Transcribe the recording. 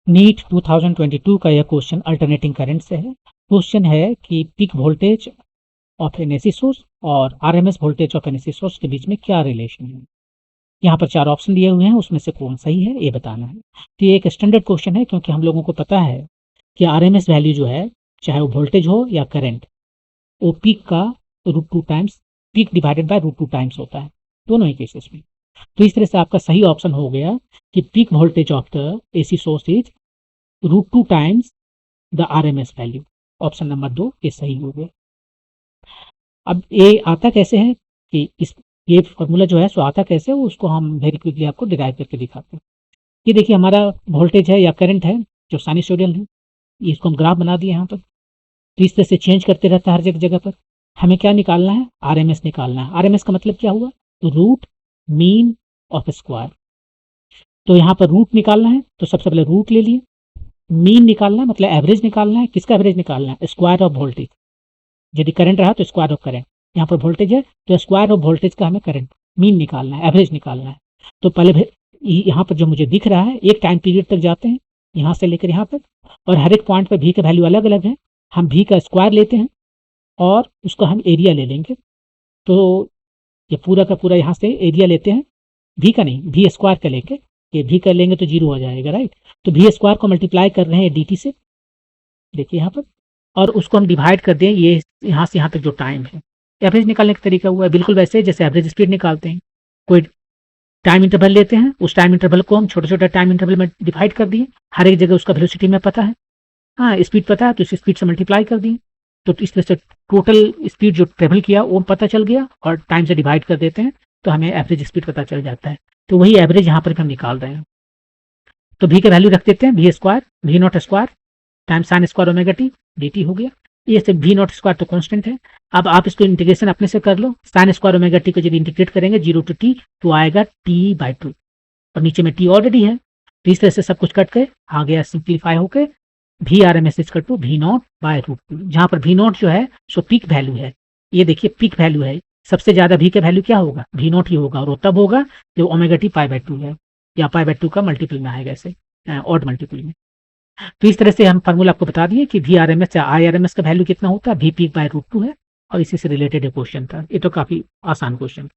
NEET 2022 का यह question alternating current से है। क्वेश्चन है कि peak voltage of an AC source और RMS voltage of an AC source के बीच में क्या रिलेशन है। यहाँ पर 4 ऑप्शन दिए हुए हैं, उसमें से कौन सही है ये बताना है। तो ये एक स्टैंडर्ड क्वेश्चन है, क्योंकि हम लोगों को पता है कि आरएमएस वैल्यू जो है, चाहे वो वोल्टेज हो या करंट, वो पीक का √2 times, peak divided by √2 times होता है दोनों ही केसेस में। तो इस तरह से आपका सही ऑप्शन हो गया कि peak voltage of the AC source is √2 times the RMS value. Option number 2 ये सही हो गया। अब ये आता कैसे है कि इस ये फॉर्मूला जो है सो आता कैसे है, उसको हम वेरी क्विकली आपको डिराइव करके दिखाते हैं। ये देखिए हमारा वोल्टेज है या करंट है जो साइनसॉइडल है, इसको हम ग्राफ बना दिए यहाँ पर। तो इस तरह से चेंज करते रहता है हर जगह जगह पर। हमें क्या निकालना है, आरएमएस निकालना है। आरएमएस का मतलब क्या हुआ, तो रूट मीन ऑफ स्क्वायर। तो यहाँ पर रूट निकालना है, तो सबसे पहले रूट ले लिए। मीन निकालना है मतलब एवरेज निकालना है। किसका एवरेज निकालना है, स्क्वायर ऑफ वोल्टेज। यदि करंट रहा तो स्क्वायर ऑफ करंट, यहाँ पर वोल्टेज है तो स्क्वायर ऑफ वोल्टेज का हमें करंट मीन निकालना है, एवरेज निकालना है। तो पहले यहाँ पर जो मुझे दिख रहा है एक टाइम पीरियड तक जाते हैं, यहाँ से लेकर यहाँ पर, और हर एक पॉइंट पर भी का वैल्यू अलग अलग है। हम भी का स्क्वायर लेते हैं और उसको हम एरिया ले लेंगे। तो ये पूरा का पूरा यहाँ से एरिया लेते हैं, भी का नहीं, भी स्क्वायर का लेंगे। ये भी कर लेंगे तो 0 हो जाएगा, राइट। तो भी स्क्वायर को मल्टीप्लाई कर रहे हैं dt से, देखिए यहाँ पर, और उसको हम डिवाइड कर दें ये यहाँ से यहाँ तक जो टाइम है। एवरेज निकालने का तरीका हुआ है बिल्कुल वैसे जैसे एवरेज स्पीड निकालते हैं। कोई टाइम इंटरवल लेते हैं, उस टाइम इंटरवल को हम छोटे छोटे टाइम इंटरवल में डिवाइड कर दिए। हर एक जगह उसका वेलोसिटी में पता है, हाँ स्पीड पता है, तो इस स्पीड से मल्टीप्लाई कर दिए। तो इस तरह से टोटल स्पीड जो ट्रेवल किया वो पता चल गया, और टाइम से डिवाइड कर देते हैं तो हमें एवरेज स्पीड पता चल जाता है। तो वही एवरेज यहाँ पर हम निकाल रहे हैं। तो भी का वैल्यू रख देते हैं, भी स्क्वायर, भी not square time sine square omega T dt हो गया। ये सब भी नॉट स्क्वायर तो कांस्टेंट है। अब आप इसको इंटीग्रेशन अपने से कर लो। साइन स्क्वायर ओमेगा टी को जब इंटीग्रेट करेंगे 0 to t तो आएगा t/2, और नीचे में t ऑलरेडी है। तो इस तरह से सब कुछ कट के आ गया सिंप्लीफाई होकर भी R M S equal to v0/√2, जहां पर v0 जो है सो पीक वैल्यू है। ये देखिए पीक वैल्यू है, सबसे ज्यादा v का वैल्यू क्या होगा, v0 ही होगा, और वो तब होगा जब ओमेगा टी π/2 है, या π/2 का मल्टीपल में आएगा, ऐसे ऑड मल्टीपल में। तो इस तरह से हम फार्मूला आपको बता दिए कि वी आर एम एस या आई आर एम एस का वैल्यू कितना होता है, वी पीक/√2 है, और इसी से रिलेटेड क्वेश्चन था। ये तो काफी आसान क्वेश्चन।